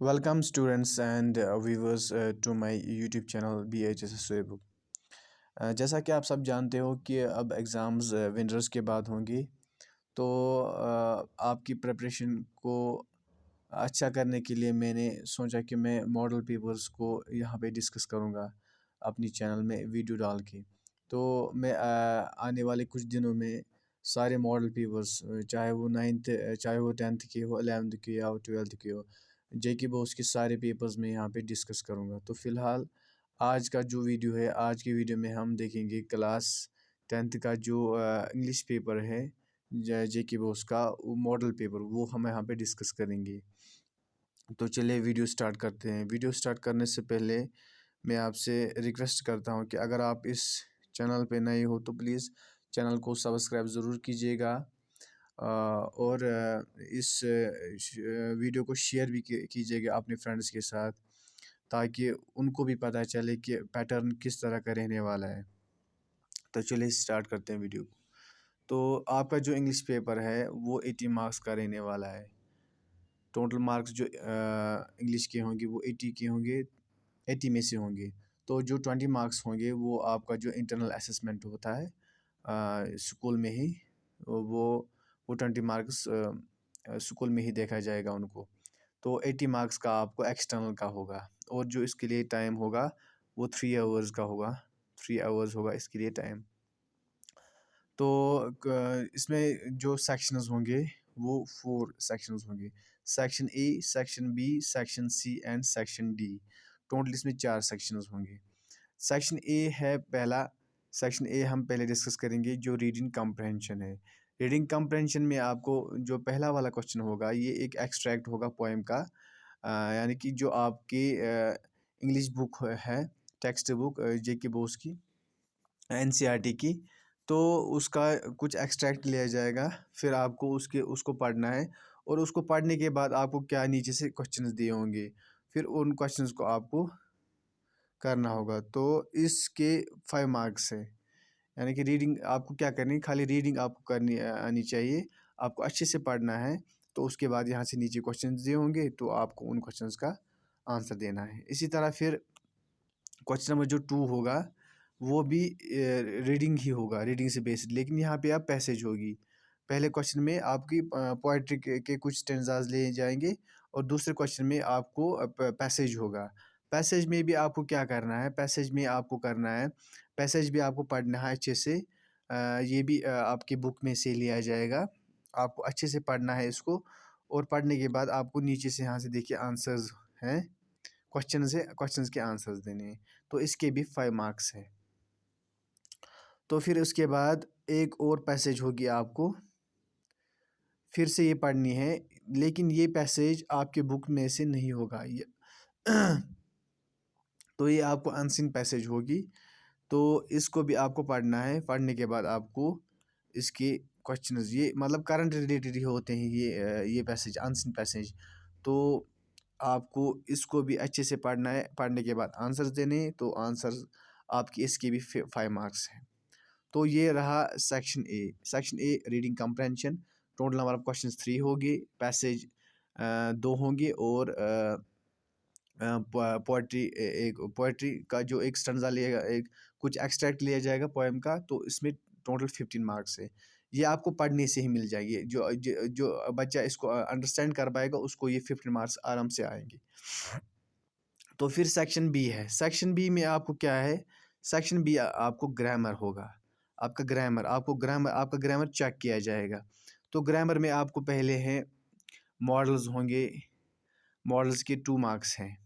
Welcome students and viewers to my YouTube channel BHS Swaybook। जैसा कि आप सब जानते हो कि अब एग्ज़ाम्स विंटर्स के बाद होंगी, तो आपकी प्रिपरेशन को अच्छा करने के लिए मैंने सोचा कि मैं मॉडल पेपर्स को यहाँ पे डिस्कस करूँगा अपनी चैनल में वीडियो डाल के। तो मैं आने वाले कुछ दिनों में सारे मॉडल पेपर्स चाहे वो 9th चाहे वो 10th के हो, 11th के या 12th के हो, जेके बॉस के सारे पेपर्स मैं यहाँ पे डिस्कस करूँगा। तो फ़िलहाल आज का जो वीडियो है, आज की वीडियो में हम देखेंगे क्लास 10th का जो इंग्लिश पेपर है, जेके बॉस का वो मॉडल पेपर, वो हम यहाँ पे डिस्कस करेंगे। तो चलिए वीडियो स्टार्ट करते हैं। वीडियो स्टार्ट करने से पहले मैं आपसे रिक्वेस्ट करता हूँ कि अगर आप इस चैनल पे नए हो तो प्लीज़ चैनल को सब्सक्राइब ज़रूर कीजिएगा, और इस वीडियो को शेयर भी कीजिएगा अपने फ्रेंड्स के साथ, ताकि उनको भी पता चले कि पैटर्न किस तरह का रहने वाला है। तो चलिए स्टार्ट करते हैं वीडियो को। तो आपका जो इंग्लिश पेपर है वो 80 मार्क्स का रहने वाला है। टोटल मार्क्स जो इंग्लिश के होंगे वो 80 के होंगे, 80 में से होंगे। तो जो 20 मार्क्स होंगे वो आपका जो इंटरनल असेसमेंट होता है स्कूल में ही, वो 20 मार्क्स स्कूल में ही देखा जाएगा उनको। तो 80 मार्क्स का आपको एक्सटर्नल का होगा, और जो इसके लिए टाइम होगा वो 3 आवर्स का होगा। 3 आवर्स होगा इसके लिए टाइम। तो इसमें जो सेक्शंस होंगे वो 4 सेक्शंस होंगे। Section A, section B, section C and section D. Total इसमें 4 सेक्शंस होंगे। सेक्शन ए है पहला। सेक्शन ए हम पहले डिस्कस करेंगे, जो रीडिंग कम्प्रहेंशन है। रीडिंग कम्प्रहेंशन में आपको जो पहला वाला क्वेश्चन होगा, ये एक एक्सट्रैक्ट होगा पोएम का, यानी कि जो आपकी इंग्लिश बुक है, टेक्स्ट बुक जेके बोस की, एनसीईआरटी की, तो उसका कुछ एक्सट्रैक्ट लिया जाएगा। फिर आपको उसको पढ़ना है, और उसको पढ़ने के बाद आपको क्या नीचे से क्वेश्चंस दिए होंगे, फिर उन क्वेश्चंस को आपको करना होगा। तो इसके 5 मार्क्स है। यानी कि रीडिंग आपको क्या करनी है, खाली रीडिंग आपको करनी आनी चाहिए। आपको अच्छे से पढ़ना है, तो उसके बाद यहाँ से नीचे क्वेश्चंस दिए होंगे, तो आपको उन क्वेश्चंस का आंसर देना है। इसी तरह फिर क्वेश्चन नंबर जो 2 होगा वो भी रीडिंग ही होगा, रीडिंग से बेस्ड, लेकिन यहाँ पे आप पैसेज होगी। पहले क्वेश्चन में आपकी पोएट्री के कुछ स्टेंजाज लिए जाएंगे, और दूसरे क्वेश्चन में आपको पैसेज होगा। पैसेज में भी आपको क्या करना है, पैसेज में आपको करना है, पैसेज भी आपको पढ़ना है अच्छे से। ये भी आपकी बुक में से लिया जाएगा। आपको अच्छे से पढ़ना है इसको, और पढ़ने के बाद आपको नीचे से यहाँ से देखिए आंसर्स हैं, क्वेश्चन से क्वेश्चंस के आंसर्स देने हैं। तो इसके भी 5 मार्क्स है। तो फिर उसके बाद एक और पैसेज होगी, आपको फिर से ये पढ़नी है, लेकिन ये पैसेज आपके बुक में से नहीं होगा ये तो ये आपको अनसीन पैसेज होगी। तो इसको भी आपको पढ़ना है। पढ़ने के बाद आपको इसके क्वेश्चंस, ये मतलब करंट रिलेटेड ही होते हैं ये पैसेज, अनसीन पैसेज। तो आपको इसको भी अच्छे से पढ़ना है। पढ़ने के बाद आंसर्स देने हैं, तो आंसर्स आपकी इसके भी 5 मार्क्स हैं। तो ये रहा section A. Section A reading comprehension. Total number of questions 3 होंगे, पैसेज 2 होंगे, और पोएट्री एक पोएट्री का जो एक स्टैंजा लिएगा, एक कुछ एक्सट्रैक्ट लिया जाएगा पोएम का, तो इसमें टोटल 15 मार्क्स है। ये आपको पढ़ने से ही मिल जाएगी। जो बच्चा इसको अंडरस्टैंड कर पाएगा उसको ये 15 मार्क्स आराम से आएंगे। तो फिर सेक्शन बी है। सेक्शन बी में आपको क्या है, सेक्शन बी आपको ग्रामर होगा। आपका ग्रामर चेक किया जाएगा। तो ग्रामर में आपको पहले हैं मॉडल्स होंगे, मॉडल्स के 2 मार्क्स हैं।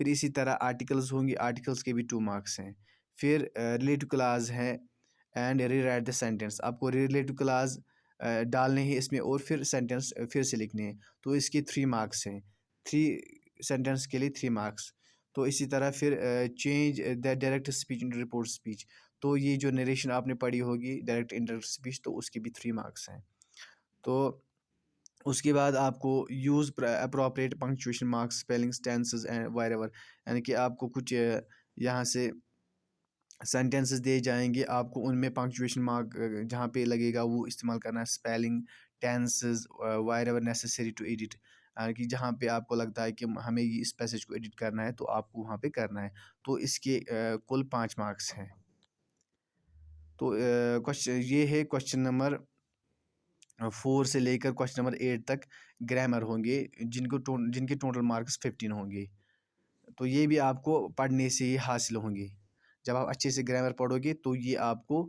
फिर इसी तरह आर्टिकल्स होंगे, आर्टिकल्स के भी 2 मार्क्स हैं। फिर रिलेटिव क्लॉज है, एंड रीराइट द सेंटेंस। आपको रिलेटिव क्लॉज डालने हैं इसमें, और फिर सेंटेंस फिर से लिखने हैं, तो इसके 3 मार्क्स हैं। 3 सेंटेंस के लिए 3 मार्क्स। तो इसी तरह फिर change the direct speech in report speech. तो ये जो नरेशन आपने पढ़ी होगी डायरेक्ट इंडायरेक्ट स्पीच, तो उसके भी 3 मार्क्स हैं। तो उसके बाद आपको use appropriate punctuation marks, spellings, tenses and wherever. यानी कि आपको कुछ यहाँ से सेंटेंसेस दिए जाएंगे, आपको उनमें पंक्चुएशन मार्क जहाँ पे लगेगा वो इस्तेमाल करना है। Spelling, tenses, wherever necessary to edit. कि जहाँ पे आपको लगता है कि हमें ये इस पैसेज को एडिट करना है तो आपको वहाँ पे करना है। तो इसके कुल 5 मार्क्स हैं। तो क्वेश्चन ये है क्वेश्चन नंबर 4 से लेकर क्वेश्चन नंबर 8 तक ग्रामर होंगे, जिनके टोटल मार्क्स 15 होंगे। तो ये भी आपको पढ़ने से ही हासिल होंगे। जब आप अच्छे से ग्रामर पढ़ोगे तो ये आपको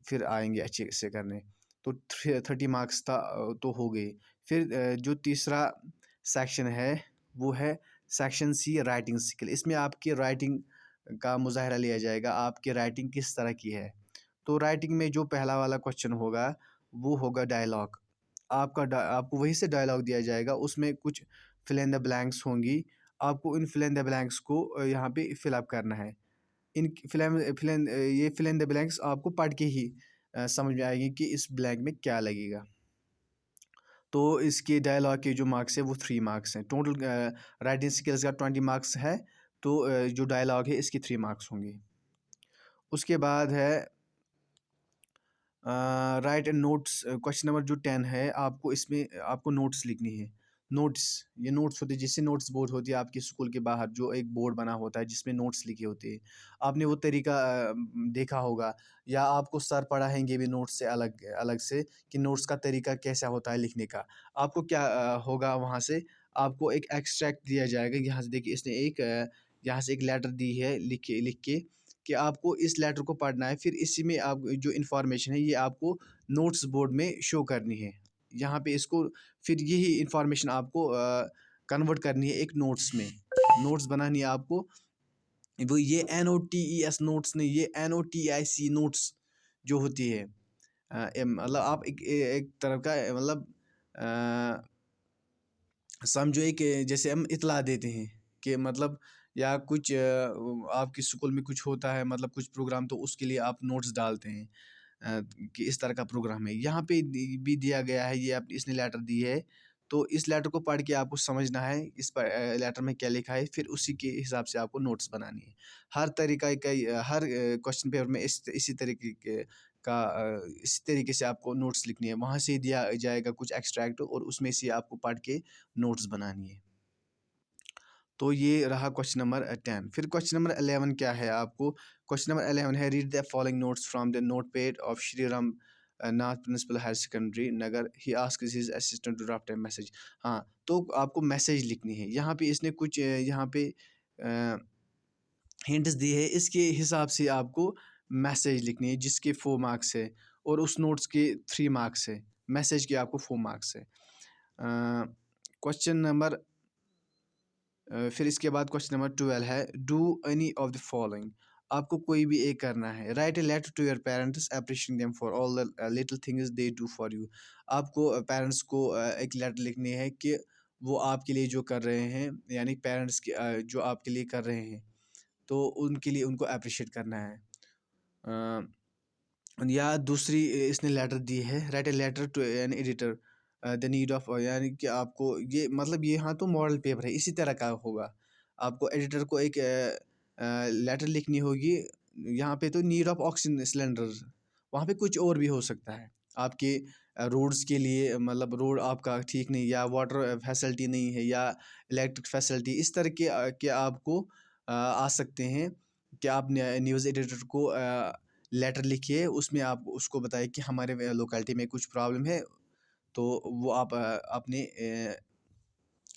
फिर आएंगे अच्छे से करने। तो 30 मार्क्स तो हो गए। फिर जो तीसरा सेक्शन है वो है सेक्शन सी, राइटिंग स्किल। इसमें आपकी राइटिंग का मुजाहरा लिया जाएगा, आपकी राइटिंग किस तरह की है। तो राइटिंग में जो पहला वाला क्वेश्चन होगा वो होगा डायलॉग। आपको वही से डायलॉग दिया जाएगा, उसमें कुछ फिल इन द ब्लैंक्स होंगी। आपको इन फिल इन द ब्लैंक्स को यहाँ पे फिल अप करना है। इन ये फिल इन द ब्लैंक्स आपको पढ़ के ही समझ में आएगी कि इस ब्लैंक में क्या लगेगा। तो इसके डायलॉग के जो मार्क्स है वो 3 मार्क्स हैं। टोटल राइटिंग स्किल्स का 20 मार्क्स है। तो जो डायलॉग है इसके 3 मार्क्स होंगे। उसके बाद है right and notes. Question number जो 10 है, आपको इसमें आपको नोट्स लिखनी है। नोट्स, ये नोट्स होते हैं, जिससे नोट्स बोर्ड होती है आपके स्कूल के बाहर, जो एक बोर्ड बना होता है जिसमें नोट्स लिखे होते हैं। आपने वो तरीका देखा होगा, या आपको सर पढ़ाएंगे भी नोट्स से अलग अलग से कि नोट्स का तरीका कैसा होता है लिखने का। आपको क्या होगा वहाँ से, आपको एक एक्सट्रैक्ट दिया जाएगा। यहाँ से देखिए, इसने यहाँ से एक लेटर दी है लिख के कि आपको इस लेटर को पढ़ना है। फिर इसी में आप जो इन्फॉर्मेशन है ये आपको नोट्स बोर्ड में शो करनी है। यहाँ पे इसको फिर यही इन्फॉर्मेशन आपको कन्वर्ट करनी है एक नोट्स में। नोट्स बनानी है आपको। वो ये NOTES नोट्स नहीं, ये NOTIC नोट्स जो होती है। मतलब आप एक तरह का मतलब समझो एक जैसे हम इतला देते हैं कि मतलब, या कुछ आपके स्कूल में कुछ होता है, मतलब कुछ प्रोग्राम, तो उसके लिए आप नोट्स डालते हैं कि इस तरह का प्रोग्राम है। यहाँ पे भी दिया गया है, ये आप इसने लेटर दी है। तो इस लेटर को पढ़ के आपको समझना है इस पर लेटर में क्या लिखा है, फिर उसी के हिसाब से आपको नोट्स बनानी है। हर तरीका का हर क्वेश्चन पेपर में इसी तरीके इसी तरीके से आपको नोट्स लिखनी है। वहाँ से दिया जाएगा कुछ एक्सट्रैक्ट, और उसमें से आपको पढ़ के नोट्स बनानी है। तो ये रहा क्वेश्चन नंबर 10। फिर क्वेश्चन नंबर 11 क्या है आपको। क्वेश्चन नंबर 11 है read the following notes from the note pad of Shri Ram Nath principal higher secondary Nagar. He asks his assistant to draft a message. हाँ, तो आपको मैसेज लिखनी है। यहाँ पे इसने कुछ यहाँ पे हिंट्स दी है, इसके हिसाब से आपको मैसेज लिखनी है, जिसके 4 मार्क्स है और उस नोट्स के 3 मार्क्स है। मैसेज के आपको 4 मार्क्स है। क्वेश्चन नंबर फिर इसके बाद क्वेश्चन नंबर 12 है do any of the following. आपको कोई भी एक करना है। Write a letter to your parents appreciating them for all the little things they do for you. आपको पेरेंट्स को एक लेटर लिखनी है कि वो आपके लिए जो कर रहे हैं, यानी पेरेंट्स की जो आपके लिए कर रहे हैं, तो उनके लिए उनको अप्रिशिएट करना है। या दूसरी इसने लेटर दी है write a letter to an editor the need of, यानी कि आपको ये मतलब ये, हाँ, तो मॉडल पेपर है, इसी तरह का होगा। आपको एडिटर को एक लेटर लिखनी होगी। यहाँ पे तो नीड ऑफ ऑक्सीजन सिलेंडर, वहाँ पे कुछ और भी हो सकता है। आपके रोड्स के लिए, मतलब रोड आपका ठीक नहीं, या वाटर फैसिलिटी नहीं है, या इलेक्ट्रिक फैसिलिटी, इस तरह के आपको आ सकते हैं कि आप न्यूज़ एडिटर को लेटर लिखिए। उसमें आप उसको बताइए कि हमारे लोकेलिटी में कुछ प्रॉब्लम है, तो वो आप अपने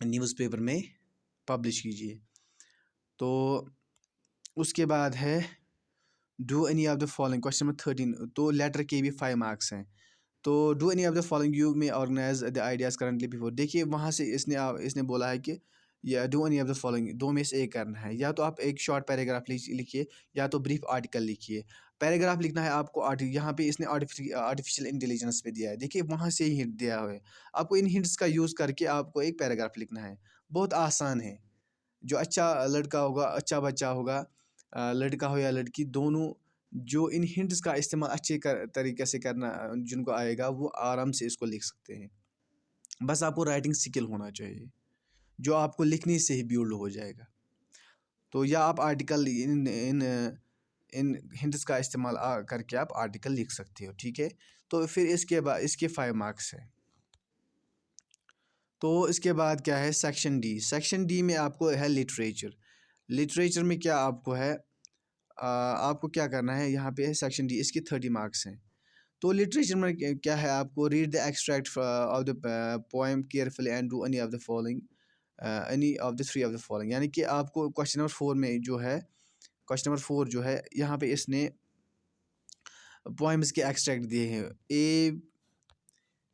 न्यूज़पेपर में पब्लिश कीजिए। तो उसके बाद है do any of the following. Question number 13, तो लेटर के भी 5 मार्क्स हैं। तो do any of the following you में organize the ideas currently before. देखिए वहाँ से इसने बोला है कि या do any of the following, दो में से एक करना है। या तो आप एक शॉर्ट पैराग्राफ लिखिए, या तो ब्रीफ आर्टिकल लिखिए। पैराग्राफ लिखना है आपको। यहाँ पे इसने आर्टिफिशियल इंटेलिजेंस पे दिया है, देखिए वहाँ से ही हिंट दिया हुआ है। आपको इन हिंट्स का यूज़ करके आपको एक पैराग्राफ लिखना है। बहुत आसान है। जो अच्छा लड़का होगा, अच्छा बच्चा होगा, लड़का हो या लड़की, दोनों जो इन हिंट्स का इस्तेमाल अच्छे तरीके से करना जिनको आएगा, वो आराम से इसको लिख सकते हैं। बस आपको राइटिंग स्किल होना चाहिए, जो आपको लिखने से ही बिल्ड हो जाएगा। तो या आप article in in in hints का इस्तेमाल करके आप आर्टिकल लिख सकते हो, ठीक है। तो फिर इसके बाद इसके 5 मार्क्स है। तो इसके बाद क्या है सेक्शन डी। सेक्शन डी में आपको है लिटरेचर। लिटरेचर में क्या आपको है, आपको क्या करना है, यहाँ पे है सेक्शन डी, इसके 30 मार्क्स हैं। तो लिटरेचर में क्या है, आपको read the extract of the poem carefully and do any of the following, any of the three of the following. यानी कि आपको क्वेश्चन नंबर 4 में जो है, क्वेश्चन नंबर 4 जो है, यहाँ पे इसने पोएम्स के एक्सट्रैक्ट दिए हैं, A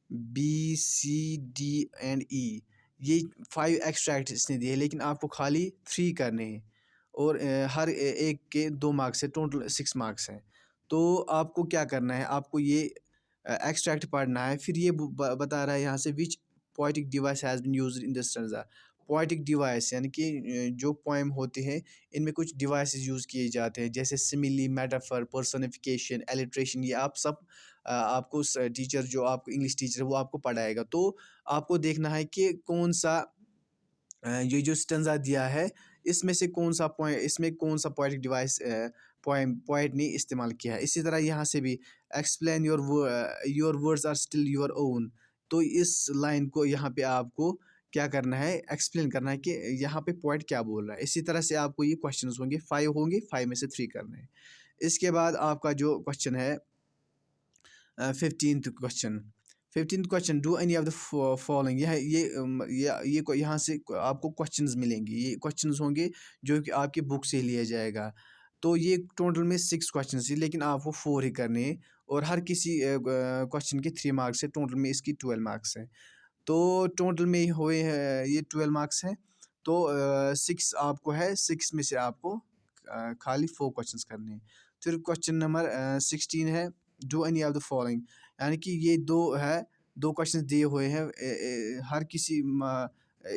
B C D and E. ये 5 एक्सट्रैक्ट इसने दिए, लेकिन आपको खाली 3 करने हैं और हर एक के 2 मार्क्स है, टोटल 6 मार्क्स हैं। तो आपको क्या करना है, आपको ये एक्सट्रैक्ट पढ़ना है, फिर ये बता रहा है यहाँ से which poetic device has been used in this stanza. Poetic device यानी कि जो पोएम होते हैं इनमें कुछ डिवाइसेस यूज़ किए जाते हैं, जैसे सिमिली, मेटाफर, पर्सनिफिकेशन, एलिट्रेशन। ये आप सब आपको टीचर जो आपको इंग्लिश टीचर है वो आपको पढ़ाएगा। तो आपको देखना है कि कौन सा ये जो स्टेंजा दिया है इसमें से कौन सा पॉइंट, इसमें कौन सा पोएटिक डिवाइस पोएट ने इस्तेमाल किया है। इसी तरह यहाँ से भी explain your words are still your own. तो इस लाइन को यहाँ पे आपको क्या करना है, एक्सप्लेन करना है कि यहाँ पे पोएट क्या बोल रहा है। इसी तरह से आपको ये क्वेश्चंस होंगे, 5 होंगे, 5 में से 3 करने हैं। इसके बाद आपका जो क्वेश्चन है 15th question. 15th question, do any of the following. यह यहाँ से आपको क्वेश्चंस मिलेंगे, ये क्वेश्चंस होंगे जो कि आपकी बुक से लिया जाएगा। तो ये टोटल में 6 क्वेश्चंस है, लेकिन आपको 4 ही करने हैं और हर किसी क्वेश्चन के 3 मार्क्स है, टोटल में इसकी 12 मार्क्स है। तो टोटल में हुए हैं ये 12 मार्क्स हैं। तो 6 आपको है, 6 में से आपको खाली 4 क्वेश्चंस करने हैं। फिर क्वेश्चन नंबर 16 है, do any of the following. यानी कि ये 2 है, 2 क्वेश्चंस दिए हुए हैं, हर किसी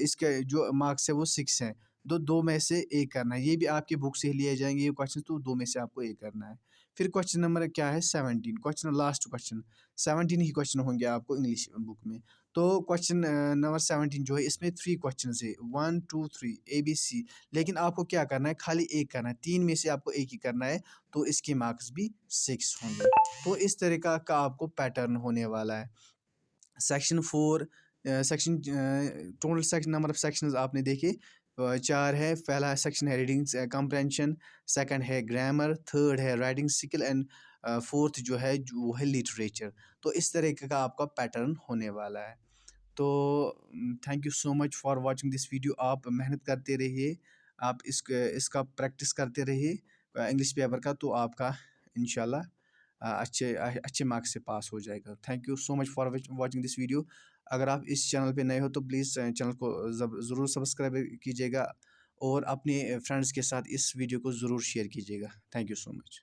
इसके जो मार्क्स है वो 6 हैं। 2 में से 1 करना है, ये भी आपकी बुक से ही लिए जाएंगे ये क्वेश्चन, तो 2 में से आपको 1 करना है। फिर क्वेश्चन नंबर क्या है 17, क्वेश्चन लास्ट क्वेश्चन। 17 ही क्वेश्चन होंगे आपको इंग्लिश बुक में। तो क्वेश्चन नंबर 17 जो है इसमें 3 क्वेश्चन है, 1 2 3 ए बी सी। लेकिन आपको क्या करना है, खाली 1 करना है, 3 में से आपको 1 ही करना है, तो इसके मार्क्स भी 6 होंगे। तो इस तरीका का आपको पैटर्न होने वाला है। Section 4 section total section number of sections आपने देखे 4 है। पहला सेक्शन है रीडिंग कॉम्प्रहेंशन, सेकंड है ग्रामर, थर्ड है राइटिंग स्किल एंड फोर्थ जो है वो है लिटरेचर। तो इस तरीके का आपका पैटर्न होने वाला है। तो thank you so much for watching this video. आप मेहनत करते रहिए, आप इसका प्रैक्टिस करते रहिए इंग्लिश पेपर का, तो आपका इंशाल्लाह अच्छे मार्क्स से पास हो जाएगा। Thank you so much for watching this video. अगर आप इस चैनल पे नए हो तो प्लीज़ चैनल को ज़रूर सब्सक्राइब कीजिएगा और अपने फ्रेंड्स के साथ इस वीडियो को ज़रूर शेयर कीजिएगा। Thank you so much.